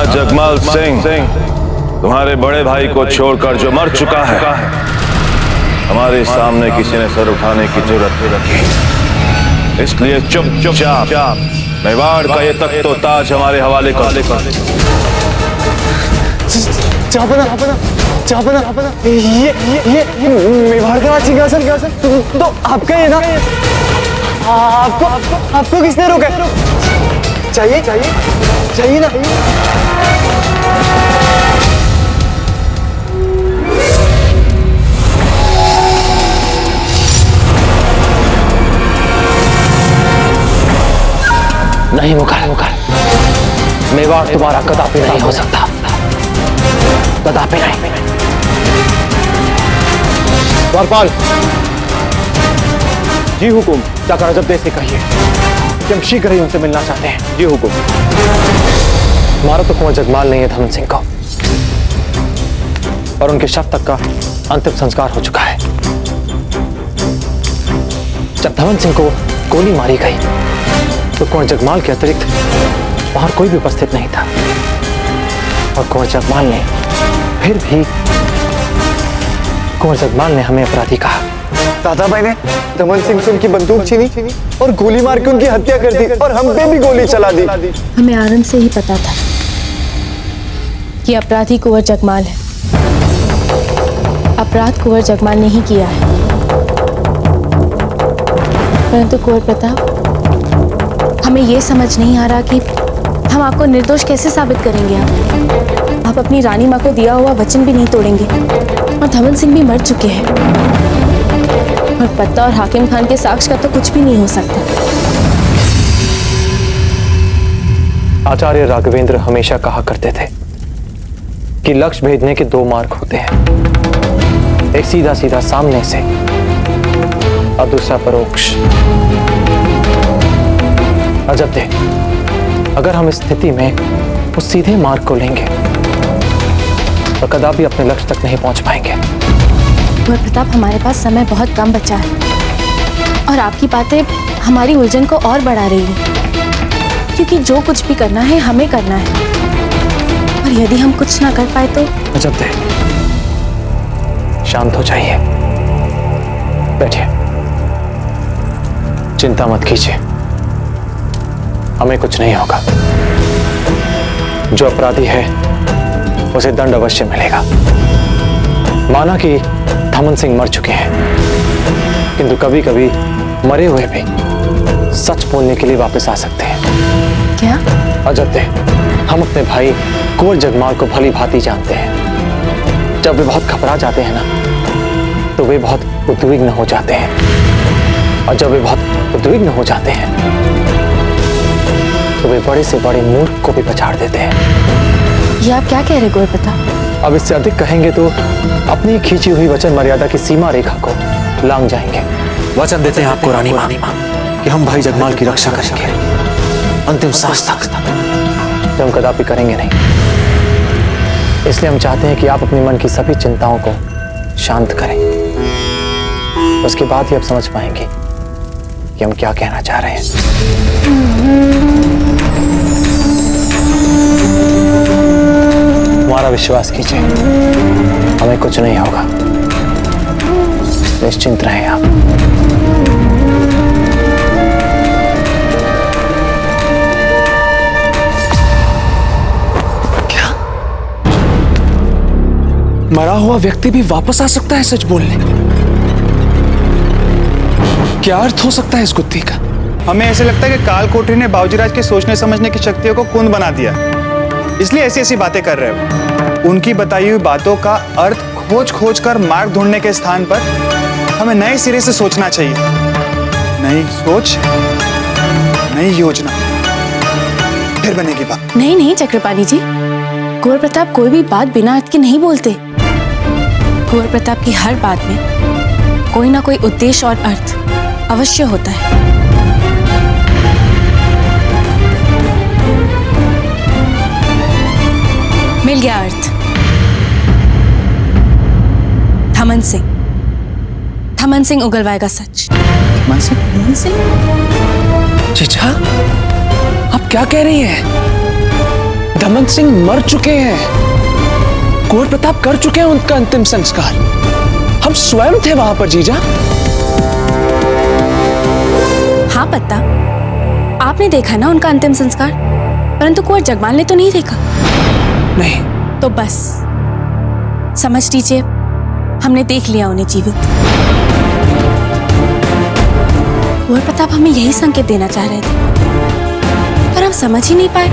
राणा जगमाल सिंह तुम्हारे बड़े भाई को छोड़कर जो मर चुका है, हमारे सामने किसी ने सर उठाने की जरूरत नहीं रखी। इसलिए चुपचाप मेवाड़ का ये तख्त तो ताज हमारे हवाले कर। ये मेवाड़ का सिंहासन तो आपका ही है ना? आपको किसने रोका? चाहिए ना? नहीं मुगल, मेवाड़ तुम्हारा कदापि नहीं हो सकता, कदापि नहीं। द्वारपाल जी हुकुम, जाकर अजब से कहिए कि हम शीघ्र ही उनसे मिलना चाहते हैं। जी हुकुम। मारा तो कुंवर जगमाल नहीं है धमन सिंह को, और उनके शव तक का अंतिम संस्कार हो चुका है। जब धमन सिंह को गोली मारी गई तो कुंवर जगमाल के अतिरिक्त बाहर कोई भी उपस्थित नहीं था, और कुंवर जगमाल ने फिर भी कुंवर जगमाल ने हमें अपराधी कहा। दादा भाई ने धमन सिंह से उनकी बंदूक छीनी और गोली मार के उनकी हत्या कर दी, और हम पे भी गोली चला दी। हमें आरंभ से ही पता था कि अपराधी कुंवर जगमाल है। अपराध कुंवर जगमाल ने ही किया है, परंतु कुंवर प्रताप, हमें यह समझ नहीं आ रहा कि हम आपको निर्दोष कैसे साबित करेंगे। आप अपनी रानी माँ को दिया हुआ वचन भी नहीं तोड़ेंगे, और धमन सिंह भी मर चुके हैं, और पत्ता और हाकिम खान के साक्ष्य का तो कुछ भी नहीं हो सकता। आचार्य राघवेंद्र हमेशा कहा करते थे कि लक्ष्य भेदने के दो मार्ग होते हैं, एक सीधा सीधा सामने से और दूसरा परोक्ष। अजब थे, अगर हम इस स्थिति में उस सीधे मार्ग को लेंगे तो कदापि अपने लक्ष्य तक नहीं पहुंच पाएंगे। कुंवर प्रताप, हमारे पास समय बहुत कम बचा है, और आपकी बातें हमारी उलझन को और बढ़ा रही हैं, क्योंकि जो कुछ भी करना है हमें करना है, और यदि हम कुछ ना कर पाए तो। अजब थे, शांत हो जाइए, बैठिए, चिंता मत कीजिए, हमें कुछ नहीं होगा। जो अपराधी है उसे दंड अवश्य मिलेगा। माना कि धमन सिंह मर चुके हैं, किंतु कभी कभी मरे हुए भी सच बोलने के लिए वापस आ सकते हैं। क्या? अजब थे, हम अपने भाई कुंवर जगमाल को भली भांति जानते हैं। जब वे बहुत घबरा जाते हैं ना, तो वे बहुत उद्विग्न हो जाते हैं, और जब वे बहुत उद्विग्न हो जाते हैं तो वे बड़े से बड़े मूर्ख को भी पछाड़ देते हैं। ये आप क्या कह रहे कुंवर प्रताप? अब इससे अधिक कहेंगे तो अपनी खींची हुई वचन मर्यादा की सीमा रेखा को लांघ जाएंगे। वचन देते हैं आपको रानी मां कि हम भाई जगमाल की रक्षा करेंगे अंतिम सांस तक। जो हम कदापि करेंगे नहीं, इसलिए हम चाहते हैं कि आप अपने मन की सभी चिंताओं को शांत करें। उसके बाद ही आप समझ पाएंगे कि हम क्या कहना चाह रहे हैं। हमारा विश्वास कीजिए, हमें कुछ नहीं होगा, निश्चिंत रहें आप। क्या? मरा हुआ व्यक्ति भी वापस आ सकता है सच बोलने? क्या अर्थ हो सकता है इस गुत्थी का? हमें ऐसे लगता है कि काल कोठरी ने बाबूजीराज के सोचने समझने की शक्तियों को कुंद बना दिया, इसलिए ऐसी ऐसी बातें कर रहे हो। उनकी बताई हुई बातों का अर्थ खोज कर मार्ग ढूंढने के स्थान पर हमें नए सिरे से सोचना चाहिए। नई सोच, नई योजना, फिर बनेगी बात। नहीं चक्रपाणी जी, कुंवर प्रताप कोई भी बात बिना अर्थ के नहीं बोलते। कुंवर प्रताप की हर बात में कोई ना कोई उद्देश्य और अर्थ अवश्य होता है। मिल गया अर्थ। थमन सिंह उगलवाएगा सच। धमन सिंह? जीजा, आप क्या कह रही हैं? धमन सिंह मर चुके हैं। कुंवर प्रताप कर चुके हैं उनका अंतिम संस्कार। हम स्वयं थे वहां पर जीजा। हाँ पत्ता, आपने देखा ना उनका अंतिम संस्कार, परंतु कुंवर जगमाल ने तो नहीं देखा। नहीं। तो बस समझ लीजिए, हमने देख लिया उन्हें जीवित। कुंवर प्रताप हमें यही संकेत देना चाह रहे थे, पर हम समझ ही नहीं पाए।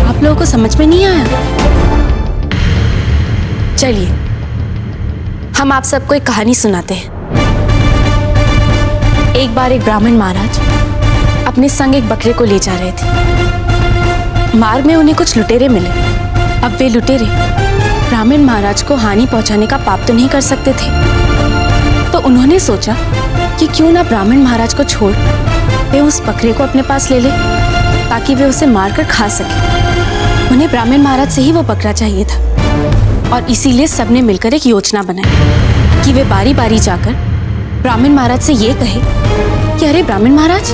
आप लोगों को समझ में नहीं आया? चलिए हम आप सबको एक कहानी सुनाते हैं। एक बार एक ब्राह्मण महाराज अपने संग एक बकरे को ले जा रहे थे। मार्ग में उन्हें कुछ लुटेरे मिले। अब वे लुटेरे ब्राह्मण महाराज को हानि पहुंचाने का पाप तो नहीं कर सकते थे, तो उन्होंने सोचा कि क्यों ना ब्राह्मण महाराज को छोड़ वे उस बकरे को अपने पास ले ले, ताकि वे उसे मारकर खा सके। उन्हें ब्राह्मण महाराज से ही वो बकरा चाहिए था, और इसीलिए सबने मिलकर एक योजना बनाई कि वे बारी बारी जाकर ब्राह्मण महाराज से ये कहे कि अरे ब्राह्मण महाराज,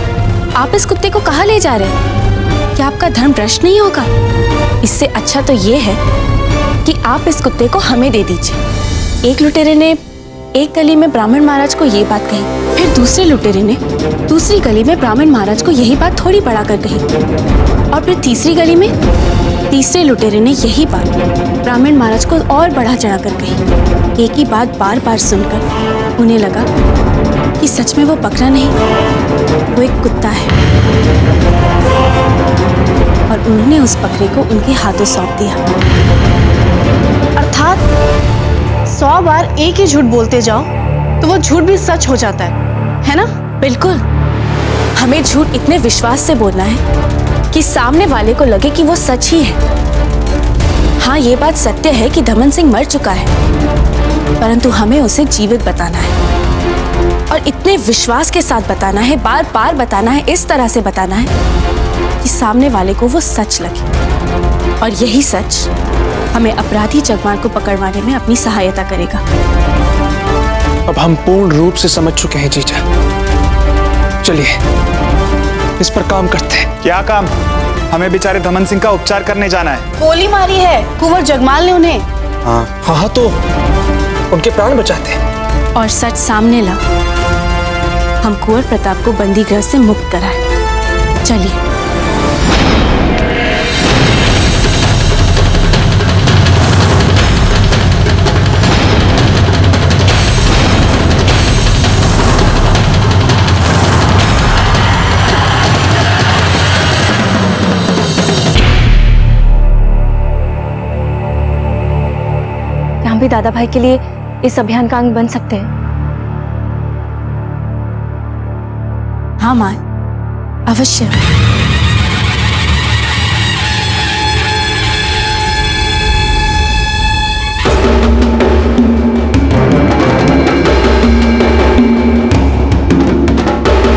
आप इस कुत्ते को कहाँ ले जा रहे हैं? क्या आपका धर्म भ्रष्ट नहीं होगा? इससे अच्छा तो ये है कि आप इस कुत्ते को हमें दे दीजिए। एक लुटेरे ने एक गली में ब्राह्मण महाराज को ये बात कही, फिर दूसरे लुटेरे ने दूसरी गली में ब्राह्मण महाराज को यही बात थोड़ी बढ़ा कर कही, और फिर तीसरी गली में तीसरे लुटेरे ने यही बात ब्राह्मण महाराज को और बढ़ा चढ़ा कर कही। एक ही बात बार बार सुनकर उन्हें लगा कि सच में वो बकरा नहीं, वो एक कुत्ता है, और उन्होंने उस बकरे को उनके हाथों सौंप दिया। अर्थात 100 बार एक ही झूठ बोलते जाओ तो वो झूठ भी सच हो जाता है ना? बिल्कुल। हमें झूठ इतने विश्वास से बोलना है कि सामने वाले को लगे कि वो सच ही है। हाँ, ये बात सत्य है कि धमन सिंह मर चुका है, परंतु हमें उसे जीवित बताना है, और इतने विश्वास के साथ बताना है, बार बार बताना है, इस तरह से बताना है कि सामने वाले को वो सच लगे, और यही सच हमें अपराधी जगमाल को पकड़वाने में अपनी सहायता करेगा। अब हम पूर्ण रूप से समझ चुके हैं जीजा। चलिए इस पर काम करते हैं। क्या काम? हमें बेचारे धमन सिंह का उपचार करने जाना है। गोली मारी है कुंवर जगमाल ने उन्हें। हाँ, तो उनके प्राण बचाते हैं। और सच सामने ला, हम कुंवर प्रताप को बंदी गृह से मुक्त कराएं। चलिए। हम भी दादा भाई के लिए इस अभियान का अंग बन सकते हैं। हाँ मां, अवश्य।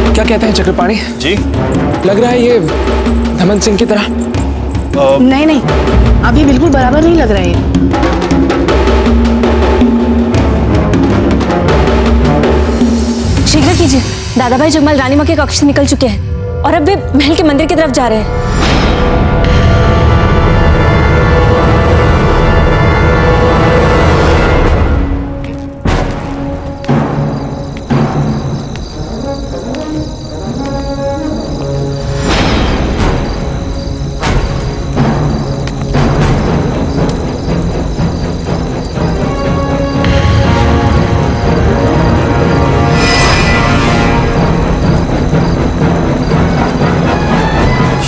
क्या कहते हैं चक्रपाणी जी? लग रहा है ये धमन सिंह की तरह। नहीं नहीं, अभी बिल्कुल बराबर नहीं लग रहा है। शीघ्र कीजिए, दादा भाई जगमाल रानी मां के कक्ष से निकल चुके हैं और अब वे महल के मंदिर की तरफ जा रहे हैं।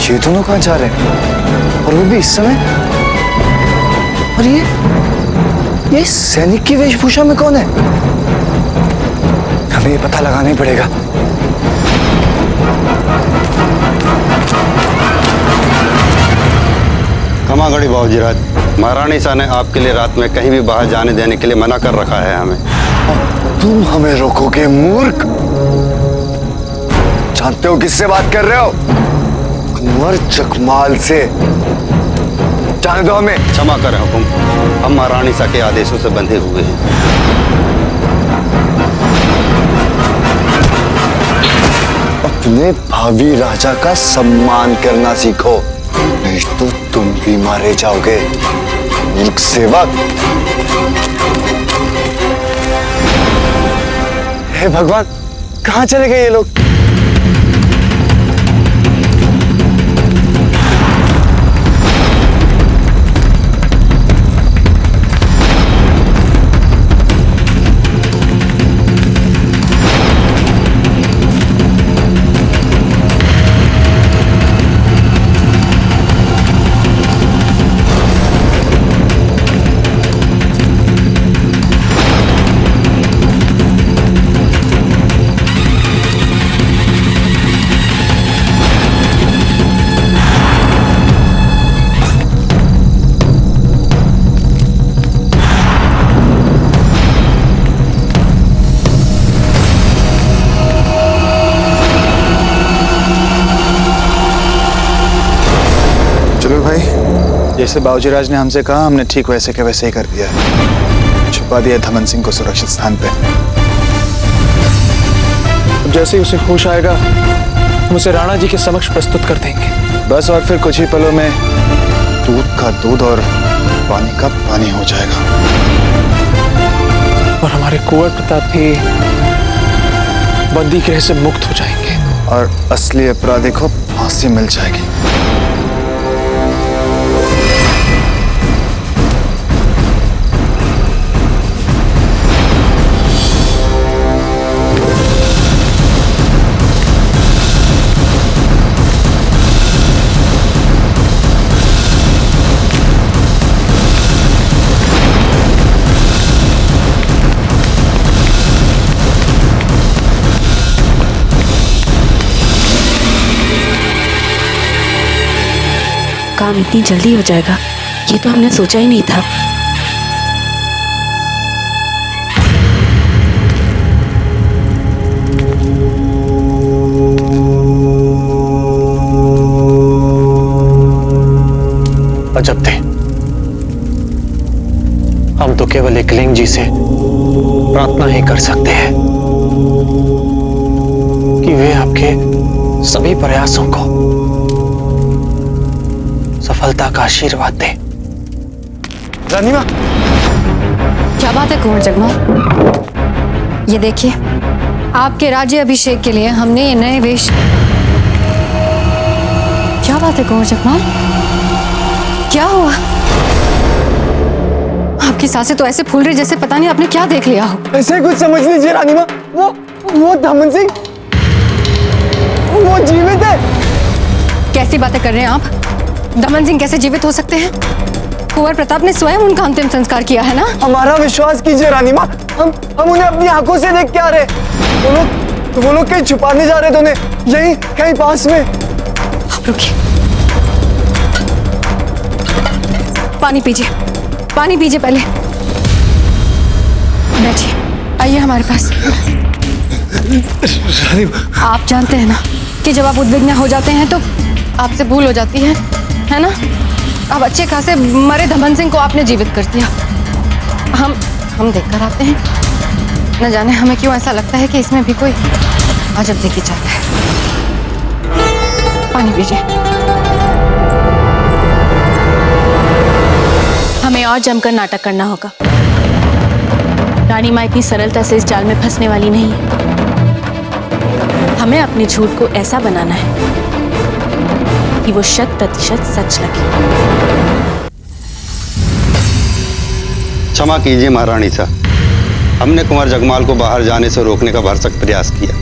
ये दोनों कहाँ जा रहे हैं? और वो भी इस समय? और ये सैनिक की वेशभूषा में कौन है? हमें ये पता लगाना ही पड़ेगा। क्षमा गढ़ी बाबूजीराज, महारानी सा ने आपके लिए रात में कहीं भी बाहर जाने देने के लिए मना कर रखा है हमें। तुम हमें रोकोगे मूर्ख? जानते हो किससे बात कर रहे हो? कुंवर जगमाल से। जाने दो हमें। क्षमा करें हुकुम, हम महारानी सा के आदेशों से बंधे हुए हैं। अपने भावी राजा का सम्मान करना सीखो, नहीं तो तुम भी मारे जाओगे। मुल्क सेवक। हे भगवान, कहाँ चले गए ये लोग? जैसे बाबूजीराज ने हमसे कहा, हमने ठीक वैसे के वैसे ही कर दिया है। छुपा दिया धमन सिंह को सुरक्षित स्थान पे। अब जैसे ही उसे होश आएगा, हम उसे राणा जी के समक्ष प्रस्तुत कर देंगे। बस, और फिर कुछ ही पलों में दूध का दूध और पानी का पानी हो जाएगा। और हमारे कुंवर प्रताप भी बंदी गृह से मुक्त हो जाएंगे। और असली अपराधी को फांसी मिल जाएगी। काम इतनी जल्दी हो जाएगा, ये तो हमने सोचा ही नहीं था। अजब थे, हम तो केवल एकलिंग जी से प्रार्थना ही कर सकते हैं कि वे आपके सभी प्रयासों को सफलता का आशीर्वाद दे। रानी माँ, क्या बात है कुंवर जगमाल, ये देखिए, आपके राज्य अभिषेक के लिए हमने ये नए वेश। क्या बात है कुंवर जगमाल, क्या हुआ? आपकी सांसें तो ऐसे फूल रही जैसे पता नहीं आपने क्या देख लिया हो। ऐसे कुछ समझ लीजिए रानी माँ, वो धमन सिंह वो जीवित है। कैसी बातें कर रहे हैं आप? दमन सिंह कैसे जीवित हो सकते हैं? कुंवर प्रताप ने स्वयं उनका अंतिम संस्कार किया है ना। हमारा विश्वास कीजिए रानी माँ, हम उन्हें अपनी आंखों से देख के आ रहे। वो लोग कहीं छुपाने जा रहे थे उन्हें, यहीं कहीं पास में। आप रुकिए, पानी पीजिए, पानी पीजिए पहले। बैठिए, आइए हमारे पास। आप जानते हैं ना कि जब आप उद्विग्न हो जाते हैं तो आपसे भूल हो जाती है ना? अब अच्छे खासे मरे धमन सिंह को आपने जीवित कर दिया। हम देखकर आते हैं। न जाने हमें क्यों ऐसा लगता है कि इसमें भी कोई अजब देखी चाहता है। पानी पीजिए। हमें और जमकर नाटक करना होगा। रानी माँ इतनी सरलता से इस जाल में फंसने वाली नहीं है। हमें अपने झूठ को ऐसा बनाना है कि वो 100% सच लगे। क्षमा कीजिए महारानी साहब, हमने कुंवर जगमाल को बाहर जाने से रोकने का भरसक प्रयास किया,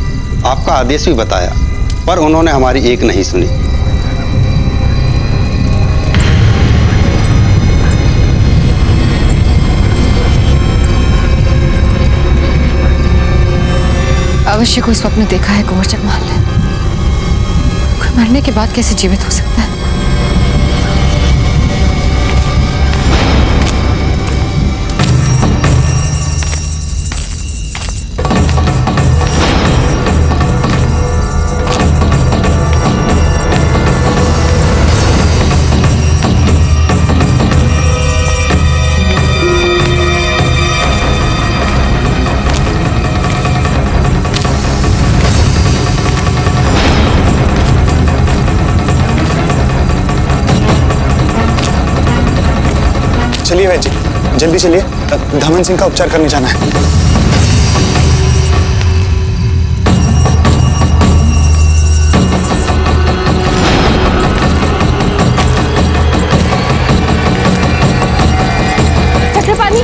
आपका आदेश भी बताया, पर उन्होंने हमारी एक नहीं सुनी। अवश्य कोई स्वप्न देखा है कुंवर जगमाल ने। कोई मरने के बाद कैसे जीवित हो सकता है? जल्दी चलिए, धमन सिंह का उपचार करने जाना है। चक्रपाणी,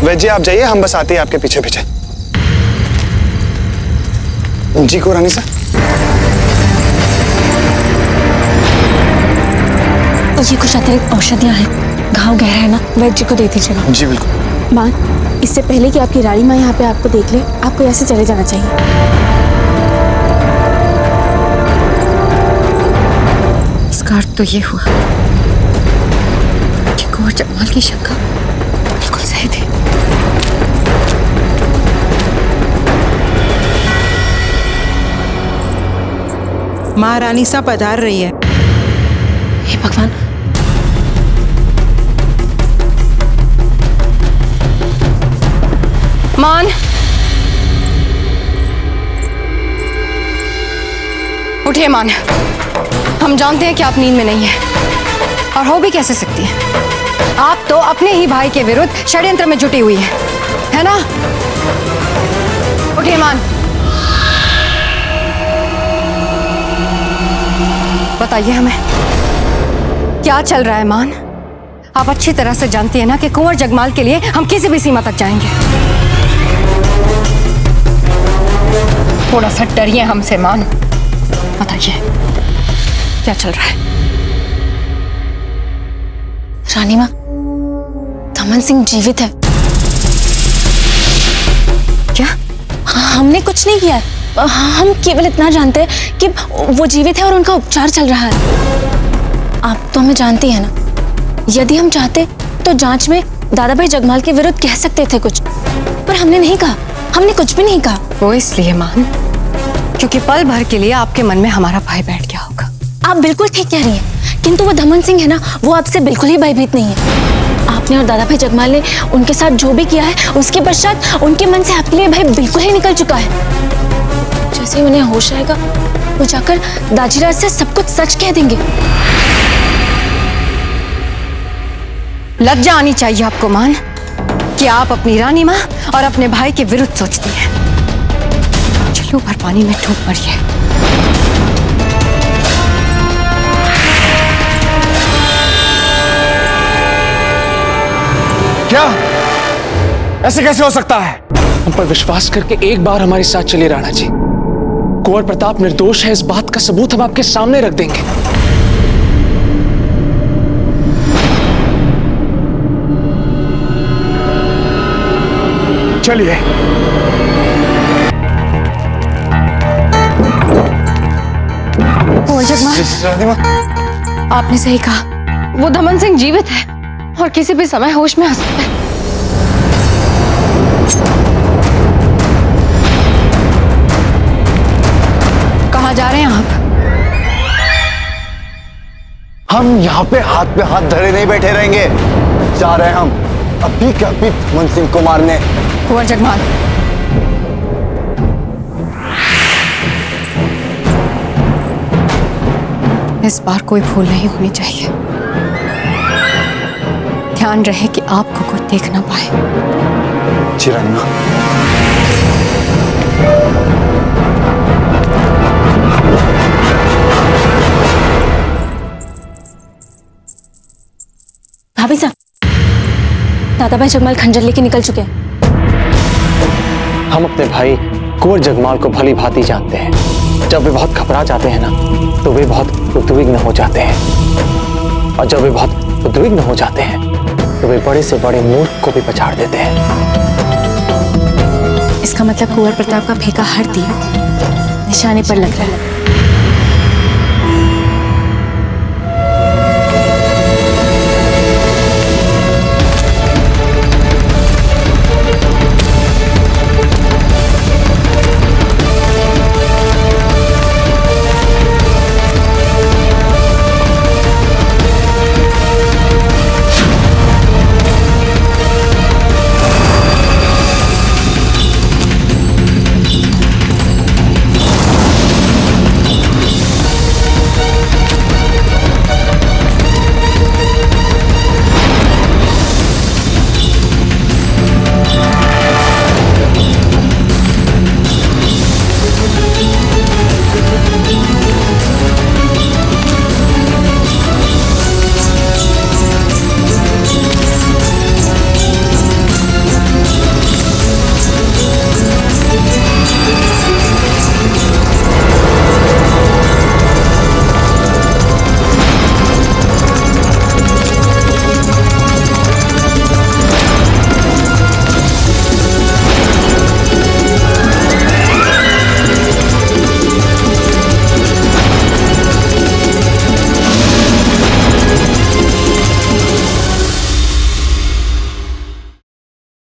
वैद्य जी आप जाइए, हम बस आते हैं आपके पीछे पीछे। जी को रानी सर। ये कुछ अतिरिक्त औषधियाँ हैं, घाव गहरा है ना, वैद्य जी को दे दीजिएगा। जी बिल्कुल। माँ, इससे पहले कि आपकी रानी माँ यहाँ पे आपको देख ले, आपको यहाँ से चले जाना चाहिए। इसका अर्थ तो ये हुआ कि कुंवर जगमाल की शंका बिल्कुल सही थी। महारानी सा पधार रही है। हे भगवान, मान, उठिए मान। हम जानते हैं कि आप नींद में नहीं हैं, और हो भी कैसे सकती हैं। आप तो अपने ही भाई के विरुद्ध षड्यंत्र में जुटी हुई हैं, है ना? उठिए मान। बताइए हमें क्या चल रहा है मान? आप अच्छी तरह से जानती हैं ना कि कुंवर जगमाल के लिए हम किसी भी सीमा तक जाएंगे। थोड़ा सा डरिए हमसे मान। बताइए क्या चल रहा है? रानी माँ, धमन सिंह जीवित है। क्या? हमने कुछ नहीं किया है। हम केवल इतना जानते हैं कि वो जीवित है और उनका उपचार चल रहा है। आप तो हमें जानती हैं ना, यदि हम चाहते तो जांच में दादा भाई जगमाल के विरुद्ध कह सकते थे कुछ, पर हमने नहीं कहा। हमने कुछ भी नहीं कहा। वो इसलिए मान क्योंकि पल भर के लिए आपके मन में हमारा भाई बैठ गया होगा। आप बिल्कुल ठीक कह रही हैं, किंतु वो धमन सिंह है ना, वो आपसे बिल्कुल ही भयभीत नहीं है। आपने और दादा भाई जगमाल ने उनके साथ जो भी किया है, उसके पश्चात उनके मन से आपके लिए भय बिल्कुल ही निकल चुका है। जैसे ही उन्हें होश आएगा, वो जाकर दाजीराज से सब कुछ सच कह देंगे। लज्जा आनी चाहिए आपको मान कि आप अपनी रानी माँ और अपने भाई के विरुद्ध सोचती हैं। चलो भर पानी में डूब मरिए। क्या? ऐसे कैसे हो सकता है? हम पर विश्वास करके एक बार हमारे साथ चलिए राणा जी। कुंवर प्रताप निर्दोष है, इस बात का सबूत हम आपके सामने रख देंगे। चलिए। कुंवर जगमाल, आपने सही कहा, वो धमन सिंह जीवित है और किसी भी समय होश में आ सकता है। कहाँ जा रहे हैं आप? हम यहाँ पे हाथ धरे नहीं बैठे रहेंगे। जा रहे हैं हम अभी के अभी धमन सिंह को मारने। कुंवर जगमाल, इस बार कोई भूल नहीं होनी चाहिए। ध्यान रहे कि आपको कोई देख ना पाए। जी रानी माँ। भाभी साहब, दादा भाई जगमाल खंजर लेके निकल चुके हैं। हम अपने भाई कुंवर जगमाल को भली भांति जानते हैं। जब वे बहुत घबरा जाते हैं ना, तो वे बहुत उद्विग्न हो जाते हैं, और जब वे बहुत उद्विग्न हो जाते हैं तो वे बड़े से बड़े मूर्ख को भी पछाड़ देते हैं। इसका मतलब कुंवर प्रताप का फेंका हर तीर निशाने पर लग रहा है।